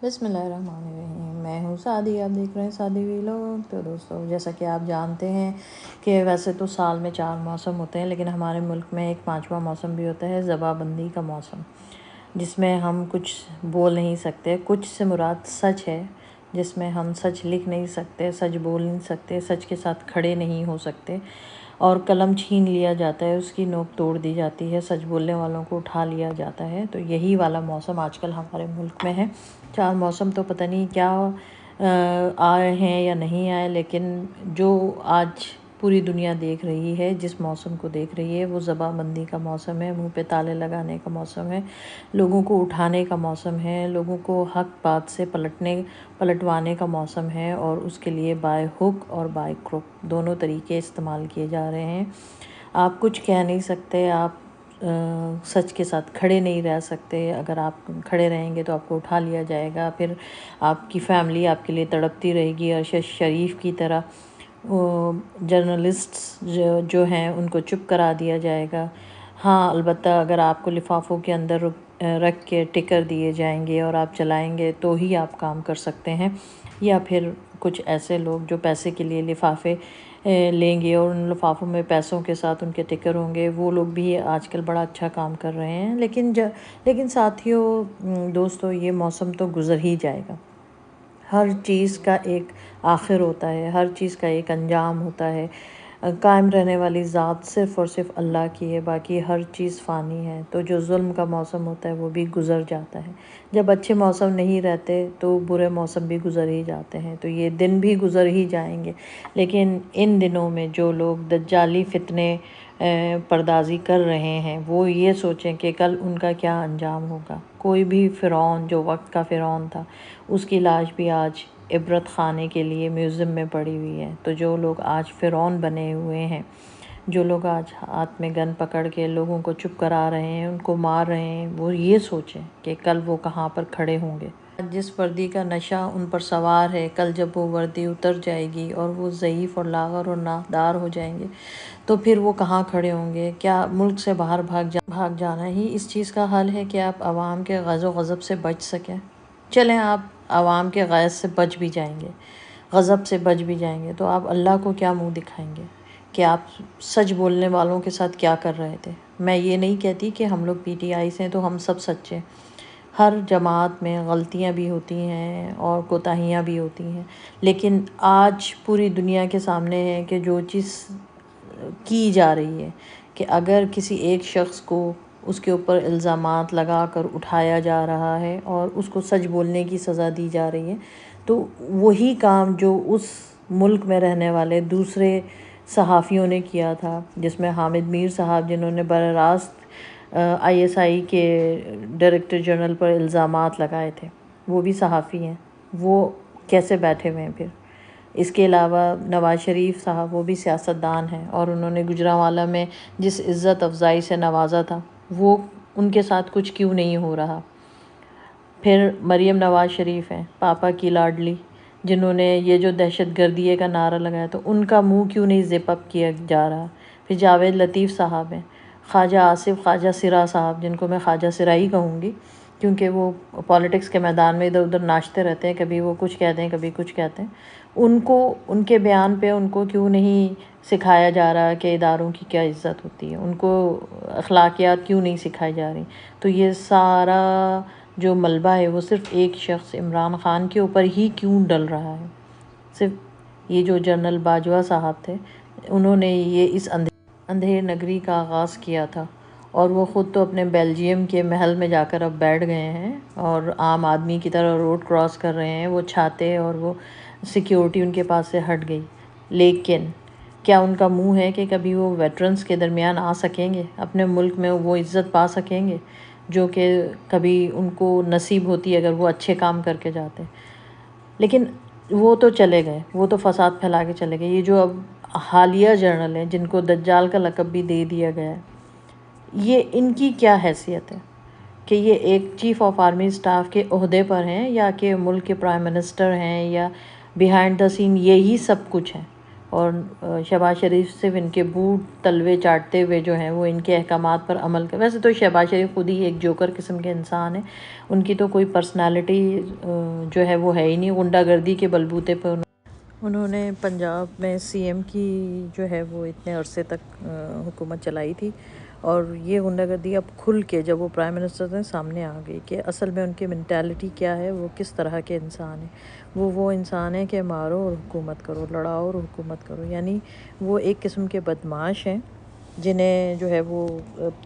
بسم اللہ الرحمن الرحیم۔ میں ہوں سعدی، آپ دیکھ رہے ہیں سعدی ویلوگ۔ تو دوستو، جیسا کہ آپ جانتے ہیں کہ ویسے تو سال میں 4 موسم ہوتے ہیں، لیکن ہمارے ملک میں ایک 5واں موسم بھی ہوتا ہے، زبان بندی کا موسم، جس میں ہم کچھ بول نہیں سکتے۔ کچھ سے مراد سچ ہے، جس میں ہم سچ لکھ نہیں سکتے، سچ بول نہیں سکتے، سچ کے ساتھ کھڑے نہیں ہو سکتے، اور قلم چھین لیا جاتا ہے، اس کی نوک توڑ دی جاتی ہے، سچ بولنے والوں کو اٹھا لیا جاتا ہے۔ تو یہی والا موسم آج کل ہمارے ملک میں ہے۔ 4 موسم تو پتہ نہیں کیا آئے ہیں یا نہیں آئے، لیکن جو آج پوری دنیا دیکھ رہی ہے، جس موسم کو دیکھ رہی ہے، وہ زبان بندی کا موسم ہے، منہ پہ تالے لگانے کا موسم ہے، لوگوں کو اٹھانے کا موسم ہے، لوگوں کو حق بات سے پلٹوانے کا موسم ہے، اور اس کے لیے بائی ہک اور بائی کروک دونوں طریقے استعمال کیے جا رہے ہیں۔ آپ کچھ کہہ نہیں سکتے، آپ سچ کے ساتھ کھڑے نہیں رہ سکتے۔ اگر آپ کھڑے رہیں گے تو آپ کو اٹھا لیا جائے گا، پھر آپ کی فیملی آپ کے لیے تڑپتی رہے گی۔ ارشد شریف کی طرح جرنلسٹس جو ہیں ان کو چپ کرا دیا جائے گا۔ ہاں، البتہ اگر آپ کو لفافوں کے اندر رکھ کے ٹکر دیے جائیں گے اور آپ چلائیں گے تو ہی آپ کام کر سکتے ہیں، یا پھر کچھ ایسے لوگ جو پیسے کے لیے لفافے لیں گے اور ان لفافوں میں پیسوں کے ساتھ ان کے ٹکر ہوں گے، وہ لوگ بھی آج کل بڑا اچھا کام کر رہے ہیں۔ لیکن ساتھیوں، دوستو، یہ موسم تو گزر ہی جائے گا۔ ہر چیز کا ایک آخر ہوتا ہے، ہر چیز کا ایک انجام ہوتا ہے۔ قائم رہنے والی ذات صرف اور صرف اللہ کی ہے، باقی ہر چیز فانی ہے۔ تو جو ظلم کا موسم ہوتا ہے وہ بھی گزر جاتا ہے۔ جب اچھے موسم نہیں رہتے تو برے موسم بھی گزر ہی جاتے ہیں، تو یہ دن بھی گزر ہی جائیں گے۔ لیکن ان دنوں میں جو لوگ دجالی فتنے پردازی کر رہے ہیں، وہ یہ سوچیں کہ کل ان کا کیا انجام ہوگا۔ کوئی بھی فرعون جو وقت کا فرعون تھا، اس کی لاش بھی آج عبرت خانے کے لیے میوزیم میں پڑی ہوئی ہے۔ تو جو لوگ آج فرعون بنے ہوئے ہیں، جو لوگ آج ہاتھ میں گن پکڑ کے لوگوں کو چپ کرا رہے ہیں، ان کو مار رہے ہیں، وہ یہ سوچیں کہ کل وہ کہاں پر کھڑے ہوں گے۔ جس وردی کا نشہ ان پر سوار ہے، کل جب وہ وردی اتر جائے گی اور وہ ضعیف اور لاغر اور نادار ہو جائیں گے، تو پھر وہ کہاں کھڑے ہوں گے؟ کیا ملک سے باہر بھاگ جانا ہی اس چیز کا حل ہے کہ آپ عوام کے غض و غضب سے بچ سکیں؟ چلیں، آپ عوام کے غیظ سے بچ بھی جائیں گے، غضب سے بچ بھی جائیں گے، تو آپ اللہ کو کیا منہ دکھائیں گے کہ آپ سچ بولنے والوں کے ساتھ کیا کر رہے تھے؟ میں یہ نہیں کہتی کہ ہم لوگ پی ٹی آئی سے ہیں تو ہم سب سچے۔ ہر جماعت میں غلطیاں بھی ہوتی ہیں اور کوتاہیاں بھی ہوتی ہیں، لیکن آج پوری دنیا کے سامنے ہے کہ جو چیز کی جا رہی ہے کہ اگر کسی ایک شخص کو اس کے اوپر الزامات لگا کر اٹھایا جا رہا ہے اور اس کو سچ بولنے کی سزا دی جا رہی ہے، تو وہی کام جو اس ملک میں رہنے والے دوسرے صحافیوں نے کیا تھا، جس میں حامد میر صاحب، جنہوں نے براہ راست ISI کے ڈائریکٹر جنرل پر الزامات لگائے تھے، وہ بھی صحافی ہیں، وہ کیسے بیٹھے ہوئے ہیں پھر؟ اس کے علاوہ نواز شریف صاحب، وہ بھی سیاستدان ہیں، اور انہوں نے گوجرانوالہ میں جس عزت افزائی سے نوازا تھا، وہ ان کے ساتھ کچھ کیوں نہیں ہو رہا؟ پھر مریم نواز شریف ہیں، پاپا کی لاڈلی، جنہوں نے یہ جو دہشت گردی کا نعرہ لگایا تو ان کا منہ کیوں نہیں زپ اپ کیا جا رہا؟ پھر جاوید لطیف صاحب ہیں، خواجہ آصف خواجہ سرا صاحب، جن کو میں خواجہ سرا ہی کہوں گی، کیونکہ وہ پالیٹکس کے میدان میں ادھر ادھر ناچتے رہتے ہیں، کبھی وہ کچھ کہتے ہیں، کبھی کچھ کہتے ہیں۔ ان کے بیان پہ ان کو کیوں نہیں سکھایا جا رہا کہ اداروں کی کیا عزت ہوتی ہے؟ ان کو اخلاقیات کیوں نہیں سکھائی جا رہی؟ تو یہ سارا جو ملبہ ہے وہ صرف ایک شخص عمران خان کے اوپر ہی کیوں ڈل رہا ہے؟ صرف یہ جو جنرل باجوہ صاحب تھے، انہوں نے یہ اس اندھیر نگری کا آغاز کیا تھا، اور وہ خود تو اپنے بیلجیم کے محل میں جا کر اب بیٹھ گئے ہیں اور عام آدمی کی طرح روڈ کراس کر رہے ہیں۔ وہ چھاتے اور وہ سیکیورٹی ان کے پاس سے ہٹ گئی، لیکن کیا ان کا منہ ہے کہ کبھی وہ ویٹرنز کے درمیان آ سکیں گے؟ اپنے ملک میں وہ عزت پا سکیں گے جو کہ کبھی ان کو نصیب ہوتی اگر وہ اچھے کام کر کے جاتے؟ لیکن وہ تو چلے گئے، وہ تو فساد پھیلا کے چلے گئے۔ یہ جو اب حالیہ جنرل ہیں، جن کو دجال کا لقب بھی دے دیا گیا ہے، یہ ان کی کیا حیثیت ہے کہ یہ ایک چیف آف آرمی اسٹاف کے عہدے پر ہیں، یا کہ ملک کے پرائم منسٹر ہیں، یا بیہائنڈ دا سین یہی سب کچھ ہیں؟ اور شہباز شریف صرف ان کے بوٹ تلوے چاٹتے ہوئے جو ہیں وہ ان کے احکامات پر عمل کر. ویسے تو شہباز شریف خود ہی ایک جوکر قسم کے انسان ہیں، ان کی تو کوئی پرسنالٹی جو ہے وہ ہے ہی نہیں. غنڈہ گردی کے بلبوتے پہ انہوں نے پنجاب میں سی ایم کی جو ہے وہ اتنے عرصے تک حکومت چلائی تھی، اور یہ غنڈہ گردی اب کھل کے جب وہ پرائم منسٹر سے سامنے آ گئی کہ اصل میں ان کی مینٹیلٹی کیا ہے، وہ کس طرح کے انسان ہیں. وہ انسان ہیں کہ مارو اور حکومت کرو، لڑاؤ اور حکومت کرو. یعنی وہ ایک قسم کے بدمعاش ہیں جنہیں جو ہے وہ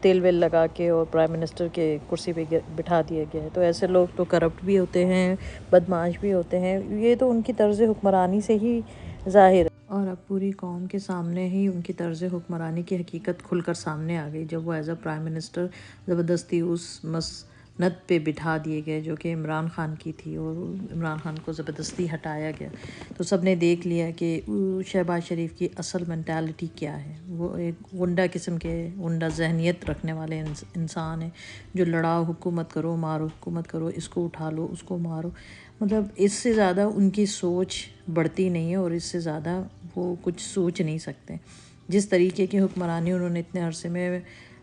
تیل ویل لگا کے اور پرائم منسٹر کے کرسی پہ بٹھا دیا گیا ہے. تو ایسے لوگ تو کرپٹ بھی ہوتے ہیں، بدمعاش بھی ہوتے ہیں. یہ تو ان کی طرز حکمرانی سے ہی ظاہر ہے، اور اب پوری قوم کے سامنے ہی ان کی طرز حکمرانی کی حقیقت کھل کر سامنے آ گئی جب وہ ایز اے پرائم منسٹر زبردستی اس مسند پہ بٹھا دیے گئے جو کہ عمران خان کی تھی، اور عمران خان کو زبردستی ہٹایا گیا. تو سب نے دیکھ لیا کہ شہباز شریف کی اصل مینٹیلٹی کیا ہے. وہ ایک غنڈہ قسم کے غنڈہ ذہنیت رکھنے والے انسان ہیں جو لڑاؤ حکومت کرو، مارو حکومت کرو، اس کو اٹھا لو، اس کو مارو. مطلب اس سے زیادہ ان کی سوچ بڑھتی نہیں ہے، اور اس سے زیادہ وہ کچھ سوچ نہیں سکتے. جس طریقے کی حکمرانی انہوں نے اتنے عرصے میں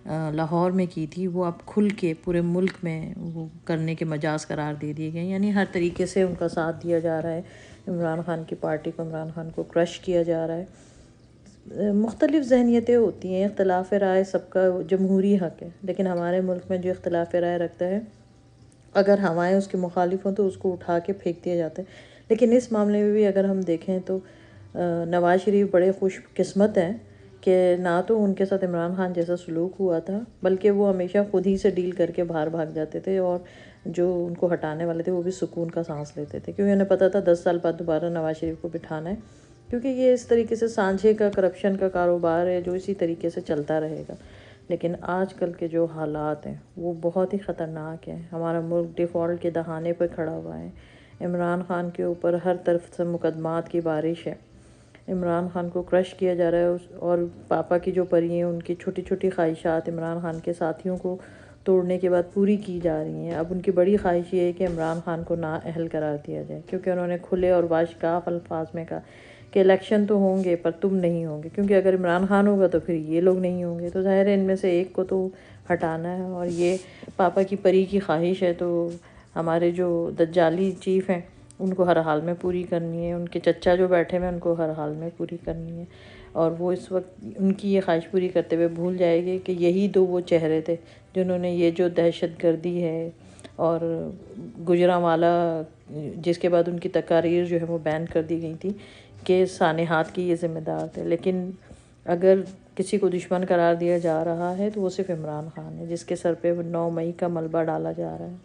لاہور میں کی تھی، وہ اب کھل کے پورے ملک میں وہ کرنے کے مجاز قرار دے دیے گئے. یعنی ہر طریقے سے ان کا ساتھ دیا جا رہا ہے، عمران خان کی پارٹی کو، عمران خان کو کرش کیا جا رہا ہے. مختلف ذہنیتیں ہوتی ہیں، اختلاف رائے سب کا جمہوری حق ہے، لیکن ہمارے ملک میں جو اختلاف رائے رکھتا ہے اگر ہوائیں اس کے مخالف ہوں تو اس کو اٹھا کے پھینک دیا جاتا ہے. لیکن اس معاملے میں بھی اگر ہم دیکھیں تو نواز شریف بڑے خوش قسمت ہیں کہ نہ تو ان کے ساتھ عمران خان جیسا سلوک ہوا تھا، بلکہ وہ ہمیشہ خود ہی سے ڈیل کر کے باہر بھاگ جاتے تھے، اور جو ان کو ہٹانے والے تھے وہ بھی سکون کا سانس لیتے تھے، کیونکہ انہیں پتہ تھا 10 سال بعد دوبارہ نواز شریف کو بٹھانا ہے. کیونکہ یہ اس طریقے سے سانجھے کا کرپشن کا کاروبار ہے جو اسی طریقے سے چلتا رہے گا. لیکن آج کل کے جو حالات ہیں وہ بہت ہی خطرناک ہیں. ہمارا ملک ڈیفالٹ کے دہانے پہ کھڑا ہوا ہے. عمران خان کے اوپر ہر طرف سے مقدمات کی بارش ہے. عمران خان کو کرش کیا جا رہا ہے، اور پاپا کی جو پری ہیں ان کی چھوٹی چھوٹی خواہشات عمران خان کے ساتھیوں کو توڑنے کے بعد پوری کی جا رہی ہیں. اب ان کی بڑی خواہش یہ ہے کہ عمران خان کو نااہل قرار دیا جائے، کیونکہ انہوں نے کھلے اور واشکاف الفاظ میں کہا کہ الیکشن تو ہوں گے پر تم نہیں ہوں گے، کیونکہ اگر عمران خان ہوگا تو پھر یہ لوگ نہیں ہوں گے. تو ظاہر ہے ان میں سے ایک کو تو ہٹانا ہے، اور یہ پاپا کی پری کی خواہش ہے تو ہمارے جو دجالی چیف ہیں ان کو ہر حال میں پوری کرنی ہے. ان کے چچا جو بیٹھے ہوئے ان کو ہر حال میں پوری کرنی ہے، اور وہ اس وقت ان کی یہ خواہش پوری کرتے ہوئے بھول جائے گے کہ یہی دو وہ چہرے تھے جنہوں نے یہ جو دہشت گردی ہے اور گجرانوالہ جس کے بعد ان کی تقاریر جو ہے وہ بین کر دی گئی تھی کہ سانحات کی یہ ذمہ دار تھے. لیکن اگر کسی کو دشمن قرار دیا جا رہا ہے تو وہ صرف عمران خان ہے، جس کے سر پہ 9 مئی کا ملبہ ڈالا جا رہا ہے.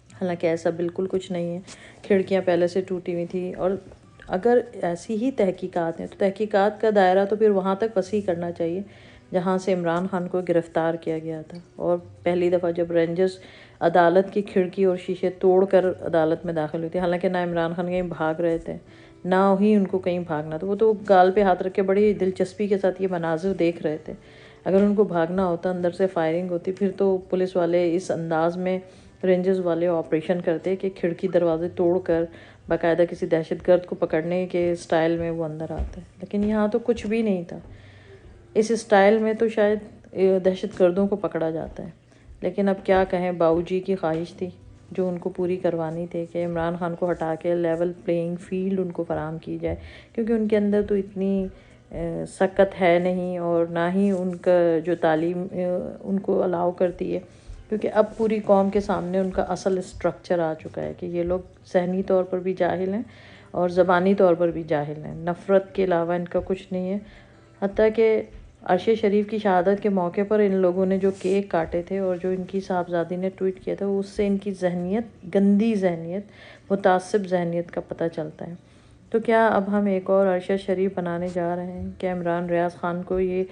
حالانکہ ایسا بالکل کچھ نہیں ہے، کھڑکیاں پہلے سے ٹوٹی ہوئی تھی. اور اگر ایسی ہی تحقیقات ہیں تو تحقیقات کا دائرہ تو پھر وہاں تک وسیع کرنا چاہیے جہاں سے عمران خان کو گرفتار کیا گیا تھا. اور پہلی دفعہ جب رینجرز عدالت کی کھڑکی اور شیشے توڑ کر عدالت میں داخل ہوئی تھی، حالانکہ نہ عمران خان کہیں بھاگ رہے تھے نہ ہی ان کو کہیں بھاگنا تھا، وہ تو گال پہ ہاتھ رکھ کے بڑی دلچسپی کے ساتھ یہ مناظر دیکھ رہے تھے. اگر ان کو بھاگنا ہوتا، اندر سے فائرنگ ہوتی، پھر تو پولیس والے اس انداز میں رینجرز والے آپریشن کرتے کہ کھڑکی دروازے توڑ کر باقاعدہ کسی دہشت گرد کو پکڑنے کے سٹائل میں وہ اندر آتے. لیکن یہاں تو کچھ بھی نہیں تھا. اس سٹائل میں تو شاید دہشت گردوں کو پکڑا جاتا ہے. لیکن اب کیا کہیں، باؤ جی کی خواہش تھی جو ان کو پوری کروانی تھی کہ عمران خان کو ہٹا کے لیول پلینگ فیلڈ ان کو فراہم کی جائے، کیونکہ ان کے اندر تو اتنی سکت ہے نہیں، اور نہ ہی ان کا جو تعلیم ان کو الاؤ کرتی ہے، کیونکہ اب پوری قوم کے سامنے ان کا اصل اسٹرکچر آ چکا ہے کہ یہ لوگ ذہنی طور پر بھی جاہل ہیں اور زبانی طور پر بھی جاہل ہیں. نفرت کے علاوہ ان کا کچھ نہیں ہے. حتیٰ کہ عرش شریف کی شہادت کے موقع پر ان لوگوں نے جو کیک کاٹے تھے اور جو ان کی صاحبزادی نے ٹویٹ کیا تھا، اس سے ان کی ذہنیت، گندی ذہنیت، متعصب ذہنیت کا پتہ چلتا ہے. تو کیا اب ہم ایک اور عرش شریف بنانے جا رہے ہیں؟ کیا عمران ریاض خان کو یہ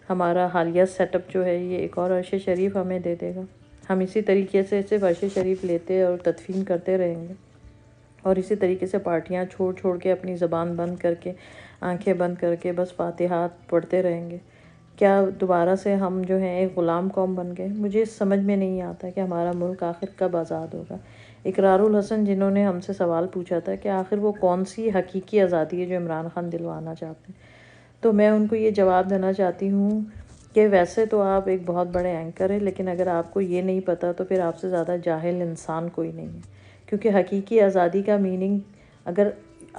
ہمارا حالیہ سیٹ اپ جو ہے یہ ایک اور عرش شریف ہمیں دے دے گا؟ ہم اسی طریقے سے صرف عرش شریف لیتے اور تدفین کرتے رہیں گے، اور اسی طریقے سے پارٹیاں چھوڑ چھوڑ کے اپنی زبان بند کر کے، آنکھیں بند کر کے بس فاتحات پڑھتے رہیں گے؟ کیا دوبارہ سے ہم جو ہیں ایک غلام قوم بن گئے؟ مجھے سمجھ میں نہیں آتا کہ ہمارا ملک آخر کب آزاد ہوگا. اقرار الحسن جنہوں نے ہم سے سوال پوچھا تھا کہ آخر وہ کون سی حقیقی آزادی ہے جو عمران خان دلوانا چاہتے ہیں، تو میں ان کو یہ جواب دینا چاہتی ہوں کہ ویسے تو آپ ایک بہت بڑے اینکر ہیں، لیکن اگر آپ کو یہ نہیں پتہ تو پھر آپ سے زیادہ جاہل انسان کوئی نہیں ہے، کیونکہ حقیقی آزادی کا میننگ اگر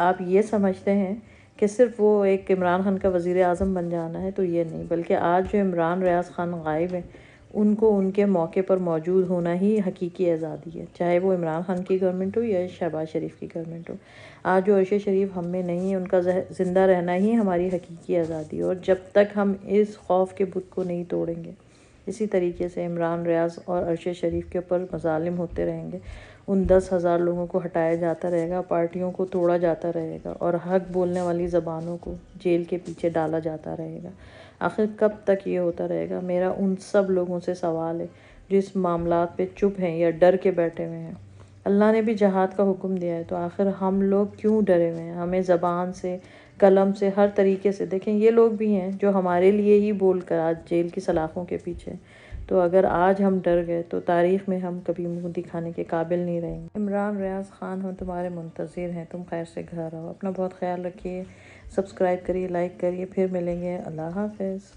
آپ یہ سمجھتے ہیں کہ صرف وہ ایک عمران خان کا وزیر اعظم بن جانا ہے تو یہ نہیں، بلکہ آج جو عمران ریاض خان غائب ہیں ان کو ان کے موقع پر موجود ہونا ہی حقیقی آزادی ہے، چاہے وہ عمران خان کی گورنمنٹ ہو یا شہباز شریف کی گورنمنٹ ہو۔ آج جو عرش شریف ہم میں نہیں ہے، ان کا زندہ رہنا ہی ہماری حقیقی آزادی ہے، اور جب تک ہم اس خوف کے بت کو نہیں توڑیں گے، اسی طریقے سے عمران ریاض اور عرش شریف کے اوپر مظالم ہوتے رہیں گے، ان 10,000 لوگوں کو ہٹایا جاتا رہے گا، پارٹیوں کو توڑا جاتا رہے گا، اور حق بولنے والی زبانوں کو جیل کے پیچھے ڈالا جاتا رہے گا۔ آخر کب تک یہ ہوتا رہے گا؟ میرا ان سب لوگوں سے سوال ہے جو اس معاملات پہ چپ ہیں یا ڈر کے بیٹھے ہوئے ہیں۔ اللہ نے بھی جہاد کا حکم دیا ہے، تو آخر ہم لوگ کیوں ڈرے ہوئے ہیں؟ ہمیں زبان سے، قلم سے، ہر طریقے سے، دیکھیں یہ لوگ بھی ہیں جو ہمارے لیے ہی بول کر آج جیل کی سلاخوں کے پیچھے، تو اگر آج ہم ڈر گئے تو تاریخ میں ہم کبھی منہ دکھانے کے قابل نہیں رہیں گے۔ عمران ریاض خان ہم تمہارے منتظر ہیں، تم خیر سے گھر آؤ، اپنا بہت خیال رکھیے، سبسکرائب کریے، لائک کریے، پھر ملیں گے، اللہ حافظ۔